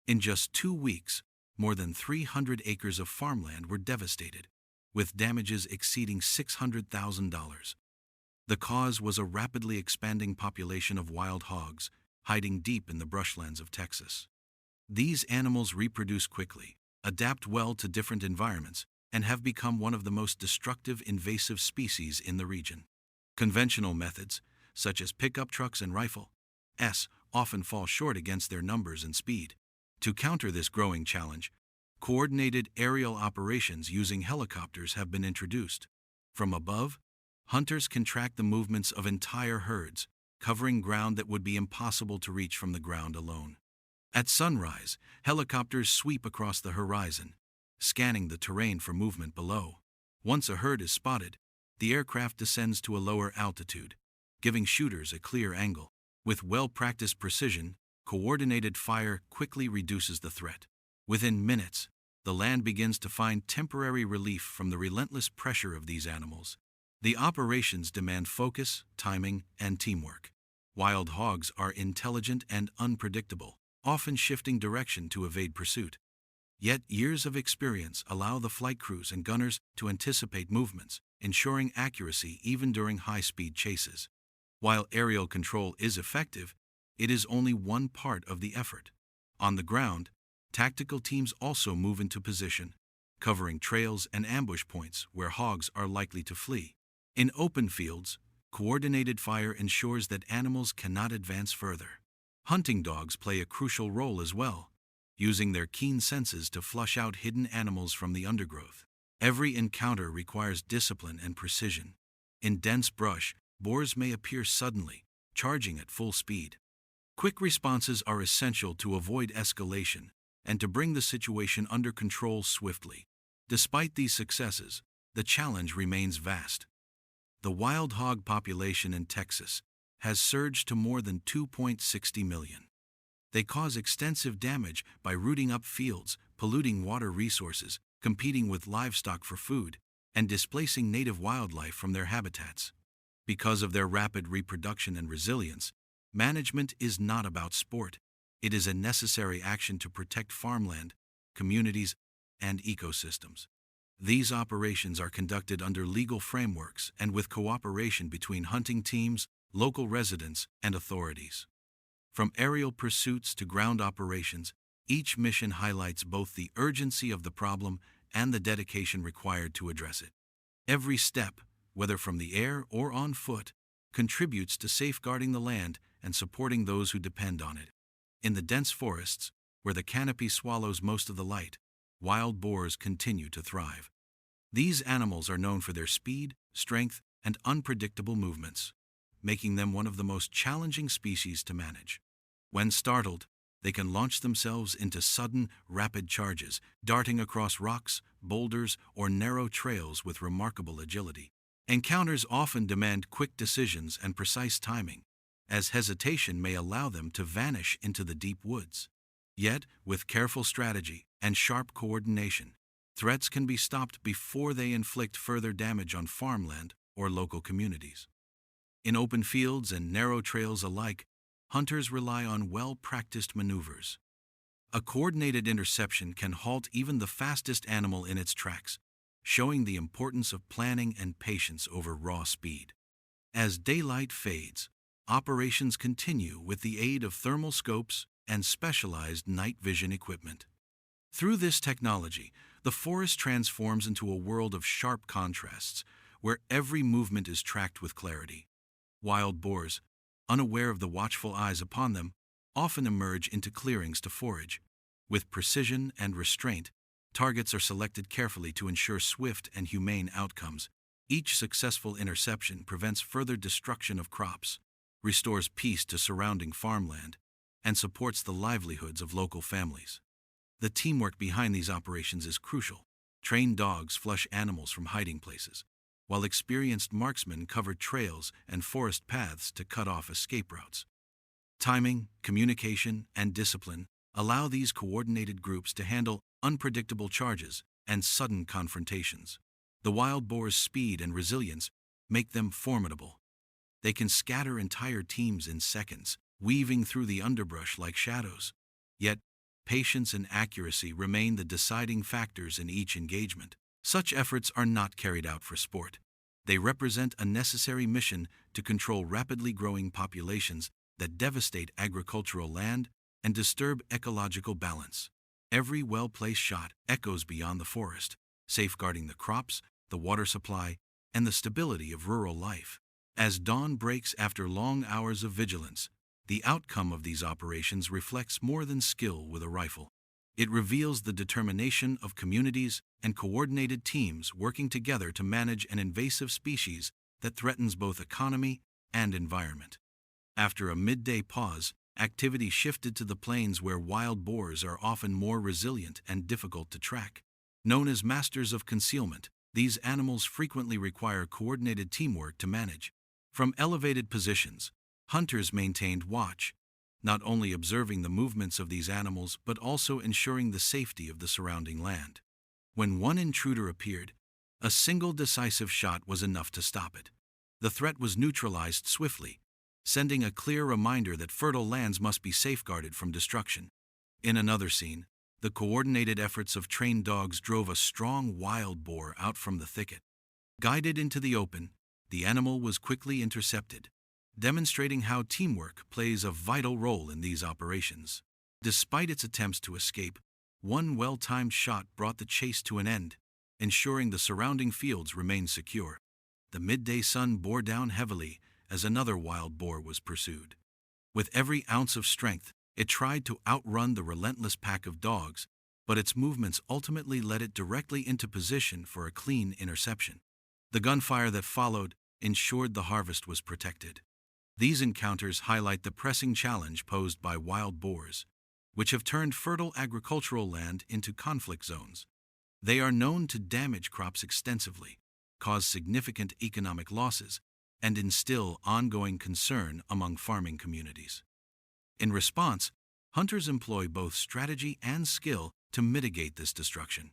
In just 2 weeks, more than 300 acres of farmland were devastated, with damages exceeding $600,000. The cause was a rapidly expanding population of wild hogs, hiding deep in the brushlands of Texas. These animals reproduce quickly, adapt well to different environments, and have become one of the most destructive invasive species in the region. Conventional methods, such as pickup trucks and rifles, often fall short against their numbers and speed. To counter this growing challenge, coordinated aerial operations using helicopters have been introduced. From above, hunters can track the movements of entire herds, covering ground that would be impossible to reach from the ground alone. At sunrise, helicopters sweep across the horizon, scanning the terrain for movement below. Once a herd is spotted, the aircraft descends to a lower altitude, giving shooters a clear angle. With well-practiced precision, coordinated fire quickly reduces the threat. Within minutes, the land begins to find temporary relief from the relentless pressure of these animals. The operations demand focus, timing, and teamwork. Wild hogs are intelligent and unpredictable, often shifting direction to evade pursuit. Yet years of experience allow the flight crews and gunners to anticipate movements, ensuring accuracy even during high-speed chases. While aerial control is effective, it is only one part of the effort. On the ground, tactical teams also move into position, covering trails and ambush points where hogs are likely to flee. In open fields, coordinated fire ensures that animals cannot advance further. Hunting dogs play a crucial role as well, using their keen senses to flush out hidden animals from the undergrowth. Every encounter requires discipline and precision. In dense brush, boars may appear suddenly, charging at full speed. Quick responses are essential to avoid escalation and to bring the situation under control swiftly. Despite these successes, the challenge remains vast. The wild hog population in Texas has surged to more than 2.60 million. They cause extensive damage by rooting up fields, polluting water resources, competing with livestock for food, and displacing native wildlife from their habitats. Because of their rapid reproduction and resilience, management is not about sport. It is a necessary action to protect farmland, communities, and ecosystems. These operations are conducted under legal frameworks and with cooperation between hunting teams, local residents, and authorities. From aerial pursuits to ground operations, each mission highlights both the urgency of the problem and the dedication required to address it. Every step, whether from the air or on foot, contributes to safeguarding the land and supporting those who depend on it. In the dense forests, where the canopy swallows most of the light, wild boars continue to thrive. These animals are known for their speed, strength, and unpredictable movements, making them one of the most challenging species to manage. When startled, they can launch themselves into sudden, rapid charges, darting across rocks, boulders, or narrow trails with remarkable agility. Encounters often demand quick decisions and precise timing, as hesitation may allow them to vanish into the deep woods. Yet, with careful strategy and sharp coordination, threats can be stopped before they inflict further damage on farmland or local communities. In open fields and narrow trails alike, hunters rely on well-practiced maneuvers. A coordinated interception can halt even the fastest animal in its tracks, showing the importance of planning and patience over raw speed. As daylight fades, operations continue with the aid of thermal scopes and specialized night vision equipment. Through this technology, the forest transforms into a world of sharp contrasts, where every movement is tracked with clarity. Wild boars, unaware of the watchful eyes upon them, often emerge into clearings to forage. With precision and restraint, targets are selected carefully to ensure swift and humane outcomes. Each successful interception prevents further destruction of crops, restores peace to surrounding farmland, and supports the livelihoods of local families. The teamwork behind these operations is crucial. Trained dogs flush animals from hiding places, while experienced marksmen cover trails and forest paths to cut off escape routes. Timing, communication, and discipline allow these coordinated groups to handle unpredictable charges and sudden confrontations. The wild boar's speed and resilience make them formidable. They can scatter entire teams in seconds, weaving through the underbrush like shadows. Yet, patience and accuracy remain the deciding factors in each engagement. Such efforts are not carried out for sport. They represent a necessary mission to control rapidly growing populations that devastate agricultural land and disturb ecological balance. Every well-placed shot echoes beyond the forest, safeguarding the crops, the water supply, and the stability of rural life. As dawn breaks after long hours of vigilance, the outcome of these operations reflects more than skill with a rifle. It reveals the determination of communities and coordinated teams working together to manage an invasive species that threatens both economy and environment. After a midday pause, activity shifted to the plains where wild boars are often more resilient and difficult to track. Known as masters of concealment, these animals frequently require coordinated teamwork to manage. From elevated positions, hunters maintained watch, not only observing the movements of these animals but also ensuring the safety of the surrounding land. When one intruder appeared, a single decisive shot was enough to stop it. The threat was neutralized swiftly, sending a clear reminder that fertile lands must be safeguarded from destruction. In another scene, the coordinated efforts of trained dogs drove a strong wild boar out from the thicket. Guided into the open, the animal was quickly intercepted, demonstrating how teamwork plays a vital role in these operations. Despite its attempts to escape, one well-timed shot brought the chase to an end, ensuring the surrounding fields remained secure. The midday sun bore down heavily as another wild boar was pursued. With every ounce of strength, it tried to outrun the relentless pack of dogs, but its movements ultimately led it directly into position for a clean interception. The gunfire that followed ensured the harvest was protected. These encounters highlight the pressing challenge posed by wild boars, which have turned fertile agricultural land into conflict zones. They are known to damage crops extensively, cause significant economic losses, and instill ongoing concern among farming communities. In response, hunters employ both strategy and skill to mitigate this destruction.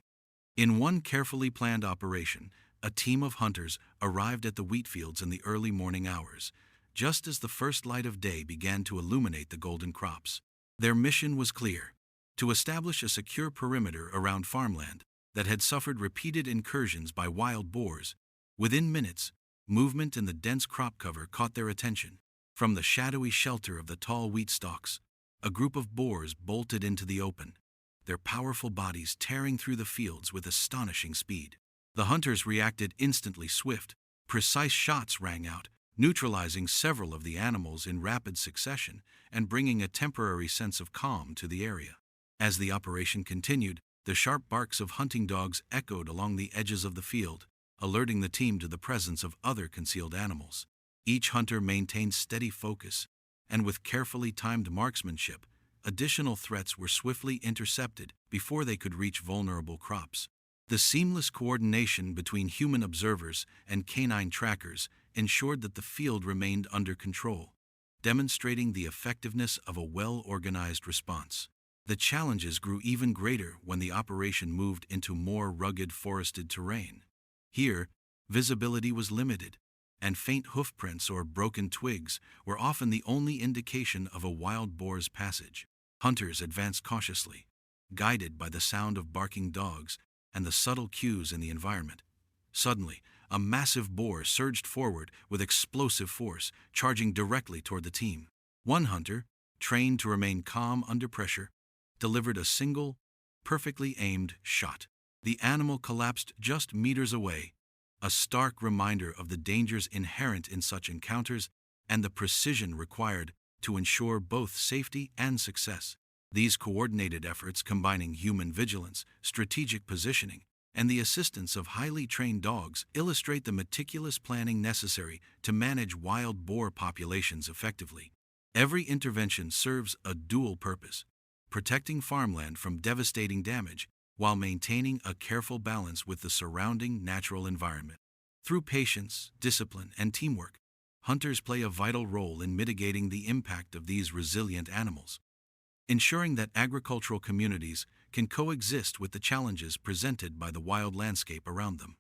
In one carefully planned operation, a team of hunters arrived at the wheat fields in the early morning hours, just as the first light of day began to illuminate the golden crops. Their mission was clear: to establish a secure perimeter around farmland that had suffered repeated incursions by wild boars. Within minutes, movement in the dense crop cover caught their attention. From the shadowy shelter of the tall wheat stalks, a group of boars bolted into the open, their powerful bodies tearing through the fields with astonishing speed. The hunters reacted instantly. Swift, precise shots rang out, neutralizing several of the animals in rapid succession and bringing a temporary sense of calm to the area. As the operation continued, the sharp barks of hunting dogs echoed along the edges of the field, alerting the team to the presence of other concealed animals. Each hunter maintained steady focus, and with carefully timed marksmanship, additional threats were swiftly intercepted before they could reach vulnerable crops. The seamless coordination between human observers and canine trackers ensured that the field remained under control, demonstrating the effectiveness of a well-organized response. The challenges grew even greater when the operation moved into more rugged forested terrain. Here, visibility was limited, and faint hoofprints or broken twigs were often the only indication of a wild boar's passage. Hunters advanced cautiously, guided by the sound of barking dogs and the subtle cues in the environment. Suddenly, a massive boar surged forward with explosive force, charging directly toward the team. One hunter, trained to remain calm under pressure, delivered a single, perfectly aimed shot. The animal collapsed just meters away, a stark reminder of the dangers inherent in such encounters and the precision required to ensure both safety and success. These coordinated efforts, combining human vigilance, strategic positioning, and the assistance of highly trained dogs, illustrate the meticulous planning necessary to manage wild boar populations effectively. Every intervention serves a dual purpose: protecting farmland from devastating damage while maintaining a careful balance with the surrounding natural environment. Through patience, discipline, and teamwork, hunters play a vital role in mitigating the impact of these resilient animals, ensuring that agricultural communities can coexist with the challenges presented by the wild landscape around them.